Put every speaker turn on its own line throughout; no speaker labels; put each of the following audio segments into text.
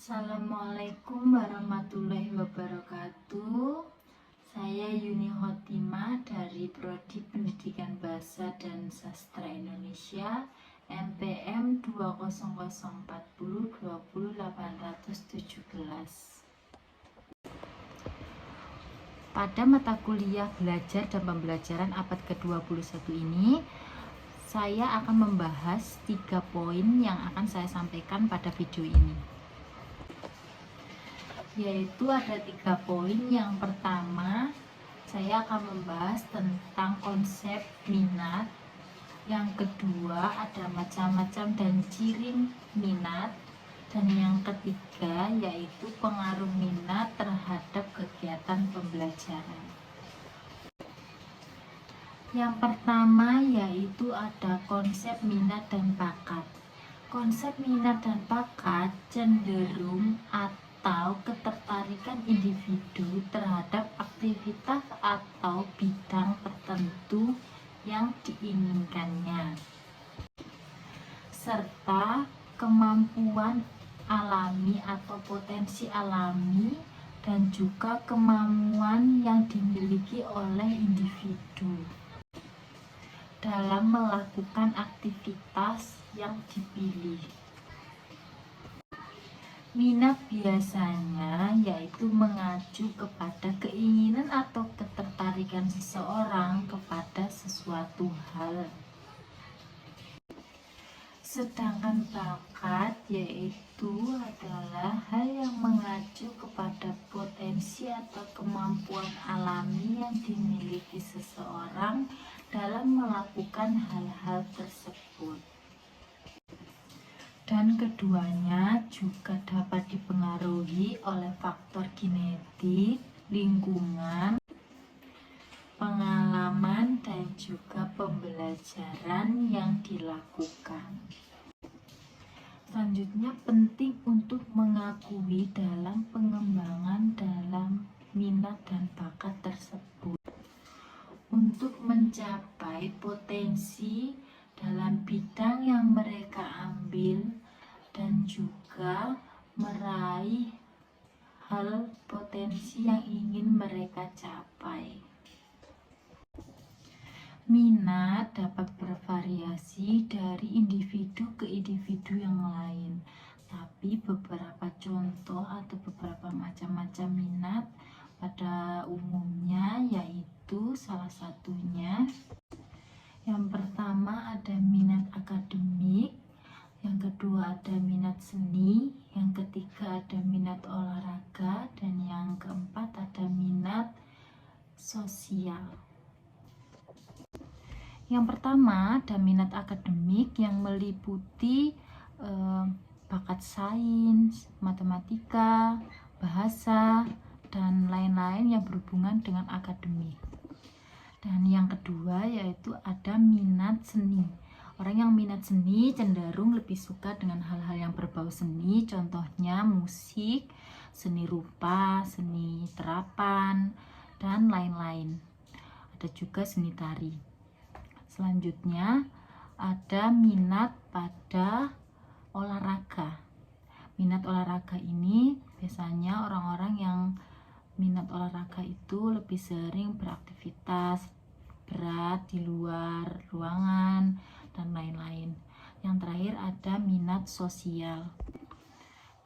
Assalamualaikum warahmatullahi wabarakatuh. Saya Yuni Khotimah dari Prodi Pendidikan Bahasa dan Sastra Indonesia NPM 204020817. Pada mata kuliah belajar dan pembelajaran abad ke-21 ini, saya akan membahas 3 poin yang akan saya sampaikan pada video ini. Yaitu ada 3 poin. Yang pertama, saya akan membahas tentang konsep minat. Yang kedua, ada macam-macam dan ciri minat. Dan yang ketiga, yaitu pengaruh minat terhadap kegiatan pembelajaran. Yang pertama, yaitu ada konsep minat dan bakat. Konsep minat dan bakat cenderung atau ketertarikan individu terhadap aktivitas atau bidang tertentu yang diinginkannya, serta kemampuan alami atau potensi alami dan juga kemampuan yang dimiliki oleh individu dalam melakukan aktivitas yang dipilih. Minat biasanya yaitu mengacu kepada keinginan atau ketertarikan seseorang kepada sesuatu hal. Sedangkan bakat yaitu adalah hal yang mengacu kepada potensi atau kemampuan alami yang dimiliki seseorang dalam melakukan hal-hal tersebut. Dan keduanya juga dapat dipengaruhi oleh faktor genetik, lingkungan, pengalaman, dan juga pembelajaran yang dilakukan. Selanjutnya, penting untuk mengakui dalam pengembangan dalam minat dan bakat tersebut untuk mencapai potensi dalam bidang yang mereka ambil dan juga meraih hal potensi yang ingin mereka capai. Minat dapat bervariasi dari individu ke individu yang lain, tapi beberapa contoh atau beberapa macam-macam minat pada umumnya yaitu salah satunya, yang pertama ada minat akademik, yang kedua ada minat seni, yang ketiga ada minat olahraga, dan yang keempat ada minat sosial. Yang pertama ada minat akademik yang meliputi bakat sains, matematika, bahasa, dan lain-lain yang berhubungan dengan akademik. Dan yang kedua yaitu ada minat seni. Orang yang minat seni cenderung lebih suka dengan hal-hal yang berbau seni, contohnya musik, seni rupa, seni terapan, dan lain-lain. Ada juga seni tari. Selanjutnya ada minat pada olahraga. Minat olahraga ini biasanya orang-orang yang minat olahraga itu lebih sering beraktivitas berat di luar ruangan dan lain-lain. Yang terakhir ada minat sosial.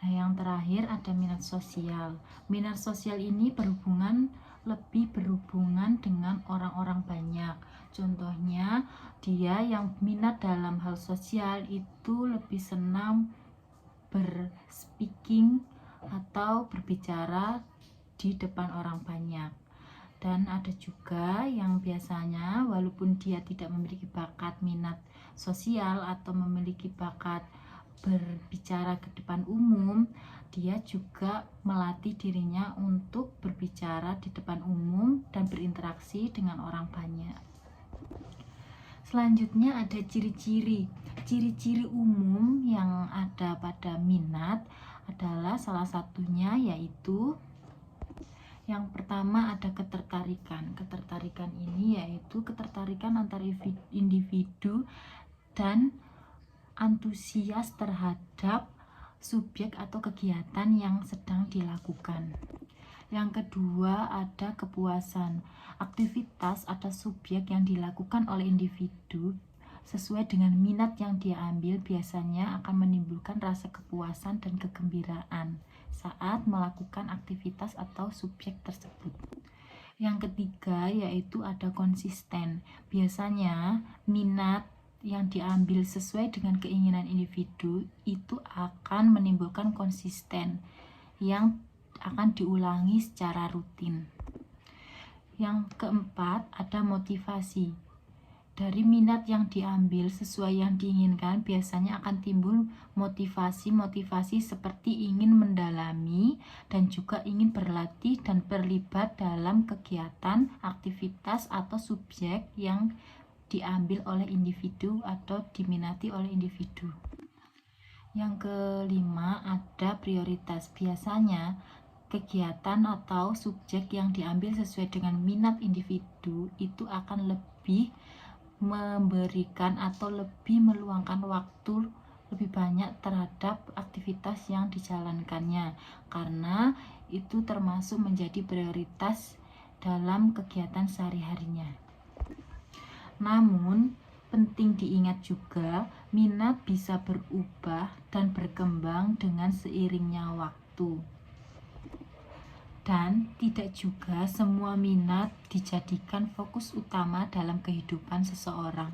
Nah, yang terakhir ada minat sosial. Minat sosial ini lebih berhubungan dengan orang-orang banyak. Contohnya, dia yang minat dalam hal sosial itu lebih senang berspeaking atau berbicara di depan orang banyak. Dan ada juga yang biasanya walaupun dia tidak memiliki bakat minat sosial atau memiliki bakat berbicara ke depan umum, dia juga melatih dirinya untuk berbicara di depan umum dan berinteraksi dengan orang banyak. Selanjutnya ada ciri-ciri. Ciri-ciri umum yang ada pada minat adalah salah satunya yaitu yang pertama ada ketertarikan. Ketertarikan ini yaitu ketertarikan antara individu dan antusias terhadap subjek atau kegiatan yang sedang dilakukan. Yang kedua ada kepuasan. Aktivitas atau subjek yang dilakukan oleh individu sesuai dengan minat yang dia ambil biasanya akan menimbulkan rasa kepuasan dan kegembiraan saat melakukan aktivitas atau subjek tersebut. Yang ketiga yaitu ada konsisten. Biasanya minat yang diambil sesuai dengan keinginan individu itu akan menimbulkan konsisten yang akan diulangi secara rutin. Yang keempat ada motivasi. Dari minat yang diambil sesuai yang diinginkan biasanya akan timbul motivasi seperti ingin mendalami dan juga ingin berlatih dan terlibat dalam kegiatan, aktivitas atau subjek yang diambil oleh individu atau diminati oleh individu. Yang kelima ada prioritas. Biasanya kegiatan atau subjek yang diambil sesuai dengan minat individu itu akan lebih memberikan atau lebih meluangkan waktu lebih banyak terhadap aktivitas yang dijalankannya karena itu termasuk menjadi prioritas dalam kegiatan sehari-harinya. Namun penting diingat juga minat bisa berubah dan berkembang dengan seiringnya waktu. Dan tidak juga semua minat dijadikan fokus utama dalam kehidupan seseorang.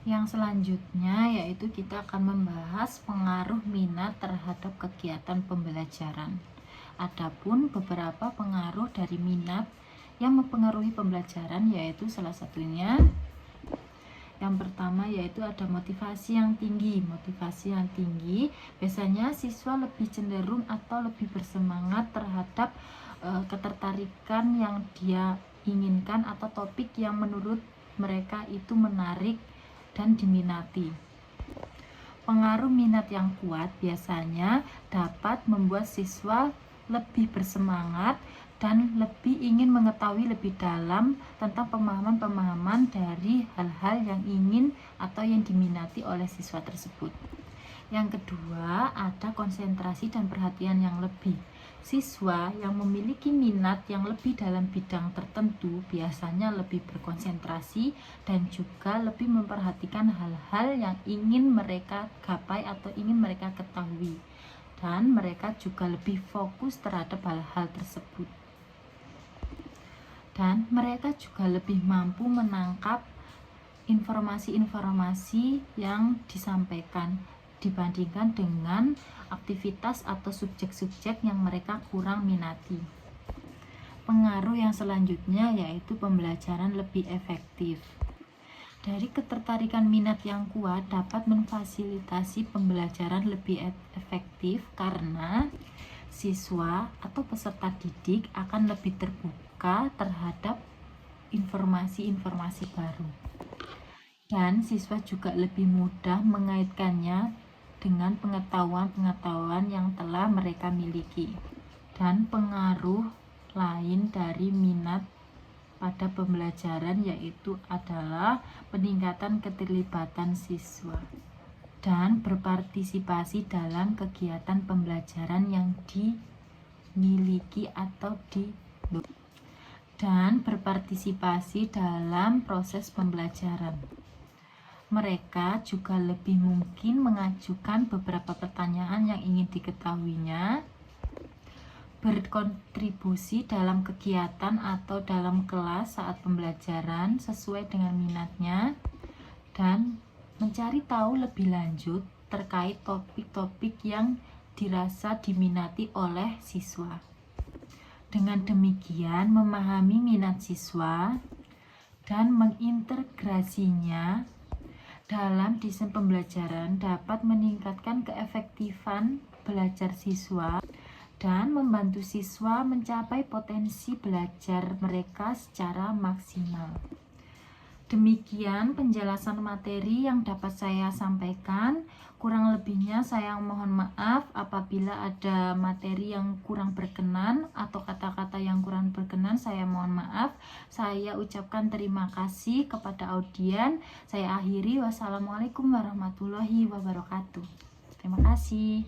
Yang selanjutnya yaitu kita akan membahas pengaruh minat terhadap kegiatan pembelajaran. Adapun beberapa pengaruh dari minat yang mempengaruhi pembelajaran yaitu salah satunya yang pertama yaitu ada motivasi yang tinggi. Motivasi yang tinggi biasanya siswa lebih cenderung atau lebih bersemangat terhadap ketertarikan yang dia inginkan atau topik yang menurut mereka itu menarik dan diminati. Pengaruh minat yang kuat biasanya dapat membuat siswa lebih bersemangat dan lebih ingin mengetahui lebih dalam tentang pemahaman-pemahaman dari hal-hal yang ingin atau yang diminati oleh siswa tersebut. Yang kedua, ada konsentrasi dan perhatian yang lebih. Siswa yang memiliki minat yang lebih dalam bidang tertentu biasanya lebih berkonsentrasi dan juga lebih memperhatikan hal-hal yang ingin mereka gapai atau ingin mereka ketahui. Dan mereka juga lebih fokus terhadap hal-hal tersebut. Dan mereka juga lebih mampu menangkap informasi-informasi yang disampaikan dibandingkan dengan aktivitas atau subjek-subjek yang mereka kurang minati. Pengaruh yang selanjutnya yaitu pembelajaran lebih efektif. Dari ketertarikan minat yang kuat dapat memfasilitasi pembelajaran lebih efektif karena siswa atau peserta didik akan lebih terbuka terhadap informasi-informasi baru. Dan siswa juga lebih mudah mengaitkannya dengan pengetahuan-pengetahuan yang telah mereka miliki. Dan pengaruh lain dari minat pada pembelajaran yaitu adalah peningkatan keterlibatan siswa dan berpartisipasi dalam kegiatan pembelajaran yang dimiliki atau dan berpartisipasi dalam proses pembelajaran. Mereka juga lebih mungkin mengajukan beberapa pertanyaan yang ingin diketahuinya, berkontribusi dalam kegiatan atau dalam kelas saat pembelajaran sesuai dengan minatnya, dan mencari tahu lebih lanjut terkait topik-topik yang dirasa diminati oleh siswa. Dengan demikian, memahami minat siswa dan mengintegrasinya dalam desain pembelajaran dapat meningkatkan keefektifan belajar siswa dan membantu siswa mencapai potensi belajar mereka secara maksimal. Demikian penjelasan materi yang dapat saya sampaikan. Kurang lebihnya saya mohon maaf apabila ada materi yang kurang berkenan atau kata-kata yang kurang berkenan, saya mohon maaf. Saya ucapkan terima kasih kepada audien. Saya akhiri, wassalamualaikum warahmatullahi wabarakatuh. Terima kasih.